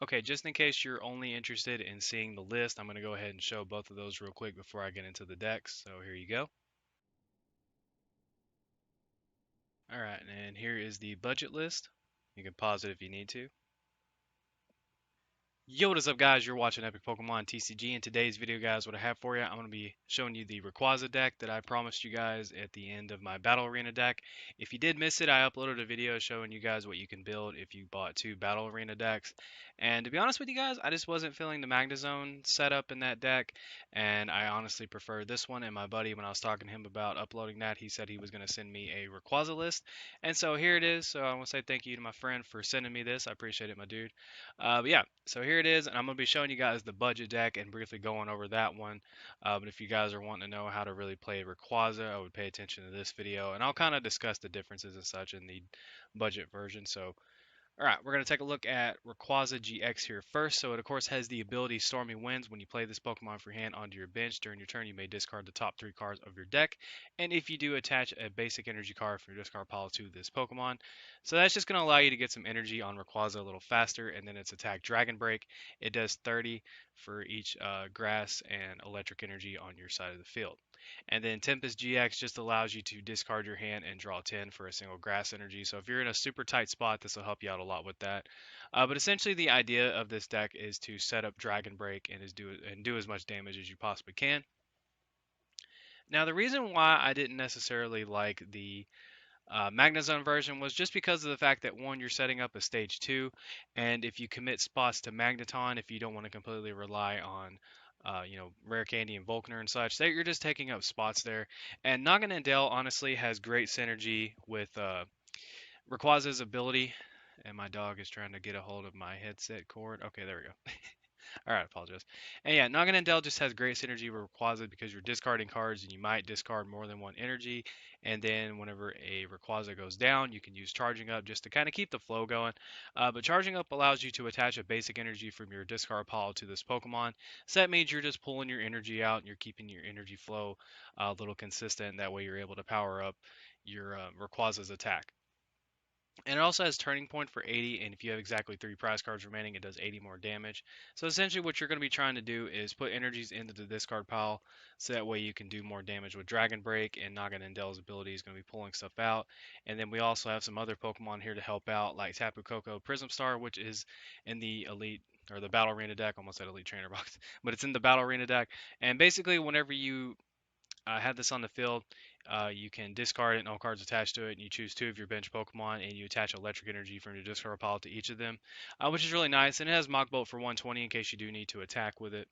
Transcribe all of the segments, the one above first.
Okay, just in case you're only interested in seeing the list, I'm going to go ahead and show both of those real quick before I get into the decks. So here you go. All right, and here is the budget list. You can pause it if you need to. Yo, what is up, guys? You're watching Epic Pokemon TCG. In today's video, guys, what I have for you, I'm going to be showing you the Rayquaza deck that I promised you guys at the end of my Battle Arena deck. If you did miss it, I uploaded a video showing you guys what you can build if you bought 2 Battle Arena decks. And to be honest with you guys, I just wasn't feeling the Magnezone setup in that deck, and I honestly prefer this one. And my buddy, when I was talking to him about uploading that, he said he was going to send me a Rayquaza list. And so here it is. So I want to say thank you to my friend for sending me this. I appreciate it, my dude. But yeah, so here it is, and I'm going to be showing you guys the budget deck and briefly going over that one. But if you guys are wanting to know how to really play Rayquaza, I would pay attention to this video, and I'll kind of discuss the differences and such in the budget version. So all right, we're going to take a look at Rayquaza GX here first. So it, of course, has the ability Stormy Winds. When you play this Pokemon for your hand onto your bench during your turn, you may discard the top 3 cards of your deck. And if you do, attach a basic energy card from your discard pile to this Pokemon. So that's just going to allow you to get some energy on Rayquaza a little faster. And then its attack Dragon Break. It does 30 for each grass and electric energy on your side of the field. And then Tempest GX just allows you to discard your hand and draw 10 for a single grass energy. So if you're in a super tight spot, this will help you out a lot with that. But essentially, the idea of this deck is to set up Dragon Break and do as much damage as you possibly can. Now, the reason why I didn't necessarily like the Magnezone version was just because of the fact that one, you're setting up a stage 2, and if you commit spots to Magneton, if you don't want to completely rely on Rare Candy and Volkner and such, that you're just taking up spots there. And Nagan and Dale honestly has great synergy with Rayquaza's ability. And my dog is trying to get a hold of my headset cord. Okay, there we go. All right, apologize. And yeah, Noggin and Dell just has great synergy with Rayquaza because you're discarding cards and you might discard more than one energy. And then whenever a Rayquaza goes down, you can use Charging Up just to kind of keep the flow going. But Charging Up allows you to attach a basic energy from your discard pile to this Pokemon. So that means you're just pulling your energy out and you're keeping your energy flow a little consistent. That way you're able to power up your Rayquaza's attack. And it also has Turning Point for 80, and if you have exactly 3 prize cards remaining, it does 80 more damage. So essentially what you're going to be trying to do is put energies into the discard pile, so that way you can do more damage with Dragon Break, and Naga Nindel's ability is going to be pulling stuff out. And then we also have some other Pokemon here to help out, like Tapu Koko Prism Star, which is in the Elite, or the Battle Arena deck, almost said Elite Trainer box, but it's in the Battle Arena deck. And basically whenever you have this on the field, you can discard it and all cards attached to it, and you choose 2 of your bench Pokemon, and you attach electric energy from your discard pile to each of them, which is really nice. And it has Mach Bolt for 120 in case you do need to attack with it.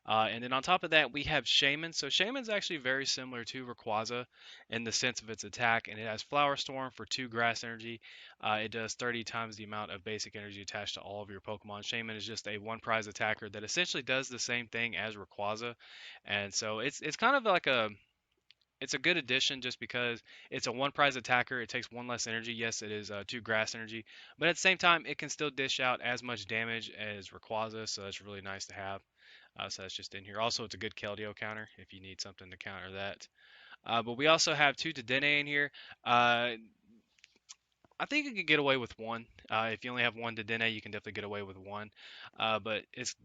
And then on top of that, we have Shaman. So Shaman's actually very similar to Rayquaza in the sense of its attack, and it has Flower Storm for 2 grass energy. It does 30 times the amount of basic energy attached to all of your Pokemon. Shaman is just a one prize attacker that essentially does the same thing as Rayquaza, and so it's kind of like a good addition just because it's a one prize attacker. It takes 1 less energy. Yes, it is 2 grass energy, but at the same time, it can still dish out as much damage as Rayquaza, so that's really nice to have. So that's just in here. Also, it's a good Keldeo counter if you need something to counter that. But we also have 2 Dedenne in here. I think you can get away with 1. If you only have 1 Dedenne, you can definitely get away with 1. But it's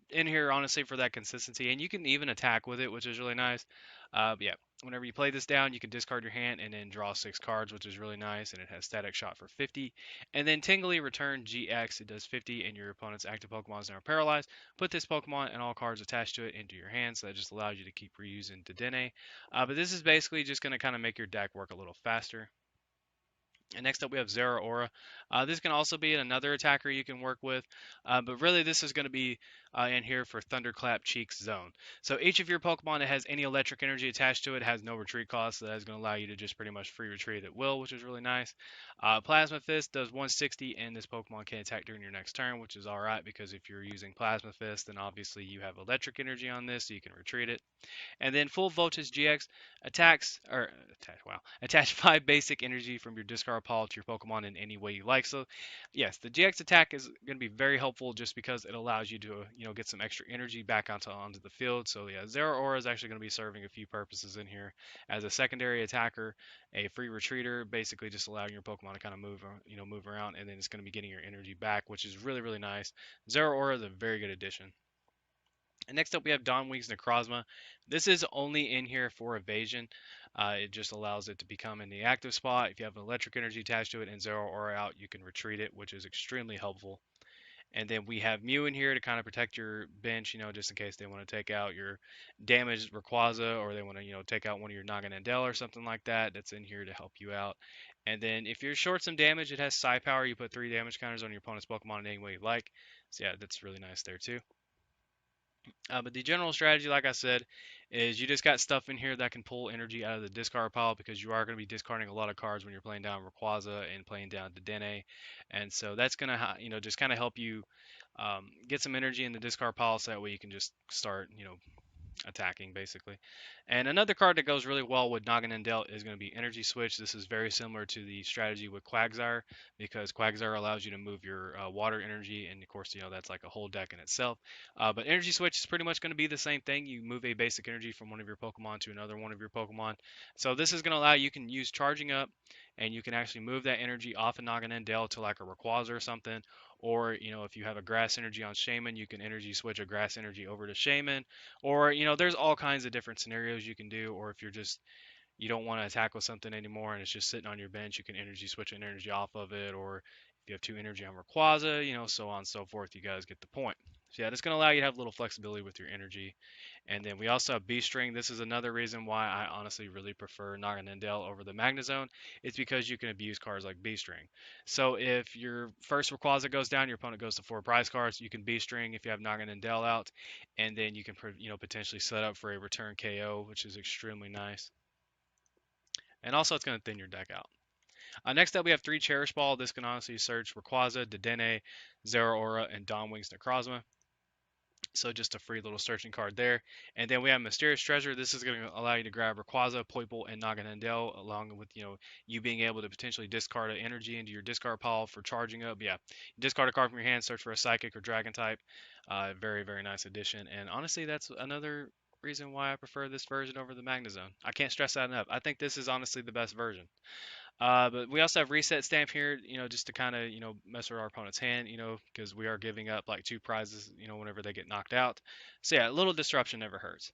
in here honestly for that consistency, and you can even attack with it, which is really nice. But yeah, whenever you play this down, you can discard your hand and then draw 6 cards, which is really nice, and it has Static Shot for 50. And then Tingly Return GX, it does 50, and your opponent's active Pokemon are paralyzed. Put this Pokemon and all cards attached to it into your hand, so that just allows you to keep reusing Dedenne. But this is basically just going to kind of make your deck work a little faster. And next up, we have Zeraora. This can also be another attacker you can work with, but really this is going to be in here for Thunderclap Cheeks Zone. So each of your Pokemon that has any electric energy attached to it has no retreat cost, so that is going to allow you to just pretty much free retreat at will, which is really nice. Plasma Fist does 160, and this Pokemon can attack during your next turn, which is alright, because if you're using Plasma Fist, then obviously you have electric energy on this, so you can retreat it. And then Full Voltage GX attach 5 basic energy from your discard pile to your Pokemon in any way you like. So, yes, the GX attack is going to be very helpful just because it allows you to, get some extra energy back onto the field. So yeah, Zero Aura is actually going to be serving a few purposes in here as a secondary attacker, a free retreater, basically just allowing your Pokemon to kind of move around, and then it's going to be getting your energy back, which is really really nice. Zero Aura is a very good addition. And next up, we have Dawn Wings Necrozma. This is only in here for evasion. It just allows it to become in the active spot. If you have electric energy attached to it and Zero Aura out, you can retreat it, which is extremely helpful. And then we have Mew in here to kind of protect your bench, just in case they want to take out your damaged Rayquaza, or they want to, take out one of your Naganadel or something like that. That's in here to help you out. And then if you're short some damage, it has Psi Power. You put 3 damage counters on your opponent's Pokemon in any way you like. So yeah, that's really nice there too. But the general strategy, like I said, is you just got stuff in here that can pull energy out of the discard pile, because you are going to be discarding a lot of cards when you're playing down Rayquaza and playing down Dedenne, and so that's going to just kind of help you get some energy in the discard pile, so that way you can just start attacking basically. And another card that goes really well with Naganadel is going to be Energy Switch. This is very similar to the strategy with Quagsire, because Quagsire allows you to move your water energy, and of course that's like a whole deck in itself. But Energy Switch is pretty much going to be the same thing. You move a basic energy from one of your Pokemon to another one of your Pokemon. So this is going to allow you can use Charging Up, and you can actually move that energy off of Naganadel to like a Rayquaza or something. Or, if you have a grass energy on Shaman, you can energy switch a grass energy over to Shaman. Or, there's all kinds of different scenarios you can do. Or if you're just, you don't want to attack with something anymore and it's just sitting on your bench, you can energy switch an energy off of it. Or if you have 2 energy on Rayquaza, so on and so forth. You guys get the point. So yeah, it's going to allow you to have a little flexibility with your energy. And then we also have B-String. This is another reason why I honestly really prefer Naganadel over the Magnezone. It's because you can abuse cards like B-String. So if your first Rayquaza goes down, your opponent goes to 4 prize cards. You can B-String if you have Naganadel out, and then you can potentially set up for a return KO, which is extremely nice. And also, it's going to thin your deck out. Next up, we have 3 Cherish Ball. This can honestly search Rayquaza, Dedenne, Zero Aura, and Dawn Wings Necrozma. So just a free little searching card there. And then we have Mysterious Treasure. This is going to allow you to grab Rayquaza, Poipole, and Naganadel, along with you being able to potentially discard an energy into your discard pile for charging up. Yeah, discard a card from your hand, search for a Psychic or Dragon type. Very very nice addition. And honestly, that's another reason why I prefer this version over the Magnezone. I can't stress that enough. I think this is honestly the best version. But we also have Reset Stamp here, just to kind of, mess with our opponent's hand, because we are giving up like 2 prizes, whenever they get knocked out. So yeah, a little disruption never hurts.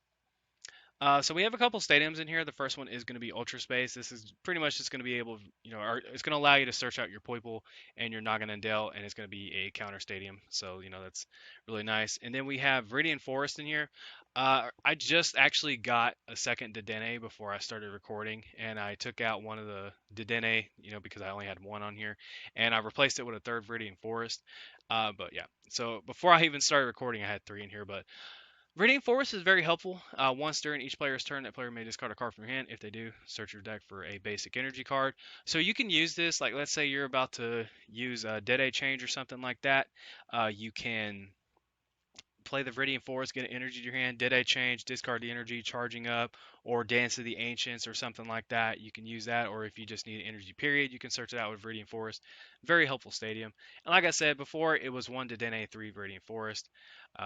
So we have a couple stadiums in here. The first one is going to be Ultra Space. This is pretty much just going to be able, or it's going to allow you to search out your Poipole and your Naganadel, and it's going to be a counter stadium. So, that's really nice. And then we have Viridian Forest in here. I just actually got a second Dedenne before I started recording, and I took out one of the Dedenne, because I only had one on here, and I replaced it with a third Viridian Forest. But yeah, so before I even started recording, I had 3 in here, but Radiant Force is very helpful. Once during each player's turn, that player may discard a card from your hand. If they do, search your deck for a basic energy card. So you can use this, like let's say you're about to use a Dead Change or something like that. You can play the Viridian Forest, get an energy to your hand, Dead Change, discard the energy, charging up, or Dance of the Ancients or something like that. You can use that, or if you just need an energy period, you can search it out with Viridian Forest. Very helpful stadium. And like I said before, it was 1 Dedenne, 3 Viridian Forest,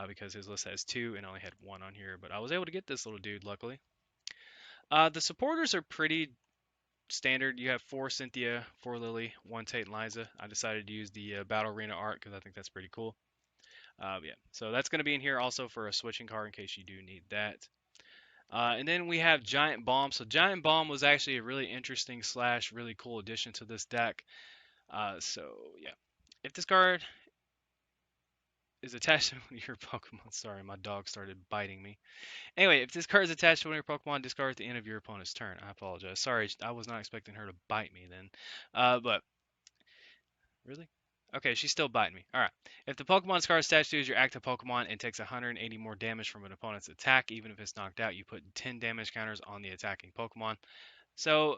because his list has 2 and only had 1 on here. But I was able to get this little dude, luckily. The supporters are pretty standard. You have 4 Cynthia, 4 Lily, 1 Tate and Liza. I decided to use the Battle Arena art because I think that's pretty cool. Yeah, so that's going to be in here also for a switching card in case you do need that. And then we have Giant Bomb. So Giant Bomb was actually a really interesting / really cool addition to this deck. So yeah, if this card is attached to one of your Pokemon, sorry, my dog started biting me. Anyway, if this card is attached to one of your Pokemon, discard at the end of your opponent's turn. I apologize. Sorry, I was not expecting her to bite me then. But really? Okay, she's still biting me. Alright. If the Pokemon's card attached to is your active Pokemon and takes 180 more damage from an opponent's attack, even if it's knocked out, you put 10 damage counters on the attacking Pokemon. So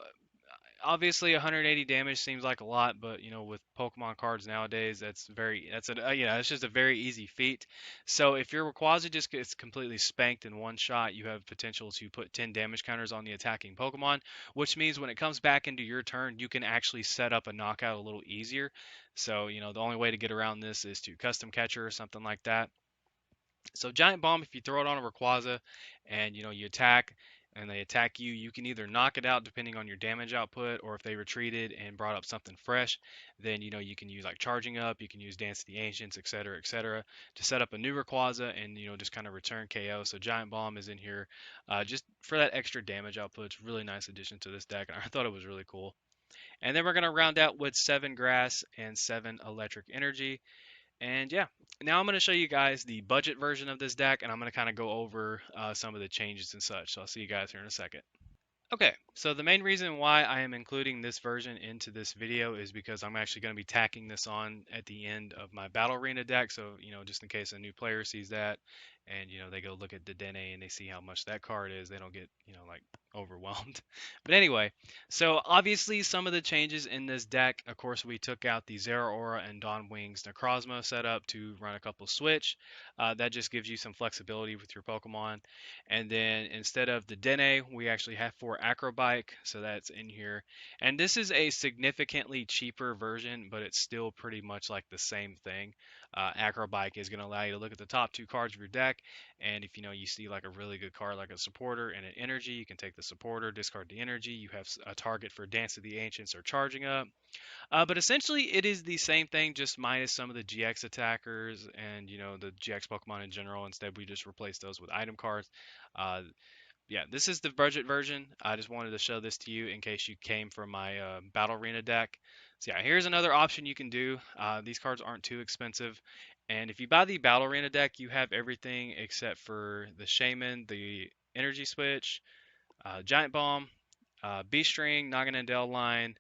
obviously 180 damage seems like a lot, but with Pokemon cards nowadays, it's just a very easy feat. So if your Rayquaza just gets completely spanked in one shot, you have potential to put 10 damage counters on the attacking Pokemon, which means when it comes back into your turn, you can actually set up a knockout a little easier. So the only way to get around this is to custom catcher or something like that. So Giant Bomb, if you throw it on a Rayquaza and you attack and they attack you, you can either knock it out depending on your damage output, or if they retreated and brought up something fresh, then you can use like Charging Up, you can use Dance of the Ancients, etc., to set up a new Rayquaza and just kind of return KO. So Giant Bomb is in here just for that extra damage output. It's a really nice addition to this deck, and I thought it was really cool. And then we're gonna round out with 7 Grass and 7 Electric Energy. And yeah, now I'm going to show you guys the budget version of this deck, and I'm going to kind of go over some of the changes and such. So I'll see you guys here in a second. Okay, so the main reason why I am including this version into this video is because I'm actually going to be tacking this on at the end of my Battle Arena deck. So, just in case a new player sees that and, they go look at the Dene and they see how much that card is, they don't get, like overwhelmed. But anyway, so obviously some of the changes in this deck, of course, we took out the Zeraora and Dawn Wings Necrozma setup to run a couple switch. That just gives you some flexibility with your Pokemon. And then instead of the Dene, we actually have 4 Acrobike, so that's in here. And this is a significantly cheaper version, but it's still pretty much like the same thing. Acrobike is going to allow you to look at the top 2 cards of your deck, and if you see like a really good card like a supporter and an energy, you can take the supporter, discard the energy. You have a target for Dance of the Ancients or Charging Up. But essentially, it is the same thing, just minus some of the GX attackers and the GX Pokemon in general. Instead, we just replace those with item cards. Uh, yeah, this is the budget version. I just wanted to show this to you in case you came from my Battle Arena deck. So yeah, here's another option you can do. These cards aren't too expensive. And if you buy the Battle Arena deck, you have everything except for the Shaman, the Energy Switch, Giant Bomb, B-String, Naganadel line,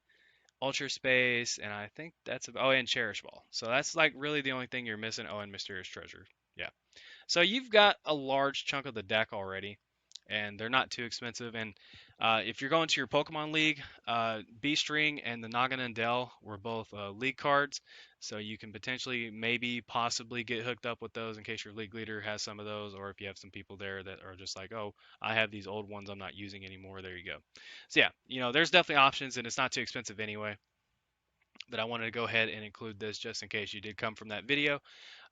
Ultra Space, and I think that's about, oh, and Cherish Ball. So that's like really the only thing you're missing. Oh, and Mysterious Treasure. Yeah. So you've got a large chunk of the deck already, and they're not too expensive. And if you're going to your Pokemon League, B-String and the Naganadel were both league cards, so you can potentially, maybe, possibly get hooked up with those in case your league leader has some of those, or if you have some people there that are just like, oh, I have these old ones I'm not using anymore. There you go. So yeah, there's definitely options, and it's not too expensive anyway. But I wanted to go ahead and include this just in case you did come from that video.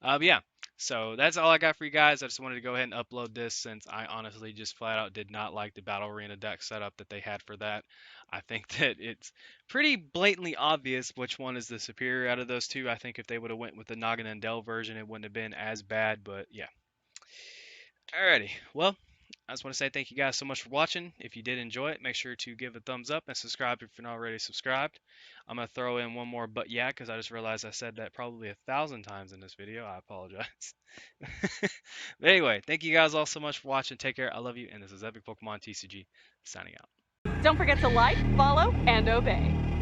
But yeah, so that's all I got for you guys. I just wanted to go ahead and upload this since I honestly just flat out did not like the Battle Arena deck setup that they had for that. I think that it's pretty blatantly obvious which one is the superior out of those two. I think if they would have went with the Naganadel version, it wouldn't have been as bad, but yeah. Alrighty, well, I just want to say thank you guys so much for watching. If you did enjoy it, make sure to give a thumbs up and subscribe if you're not already subscribed. I'm going to throw in one more but yeah, because I just realized I said that probably 1,000 times in this video. I apologize. But anyway, thank you guys all so much for watching. Take care. I love you. And this is Epic Pokemon TCG signing out. Don't forget to like, follow, and obey.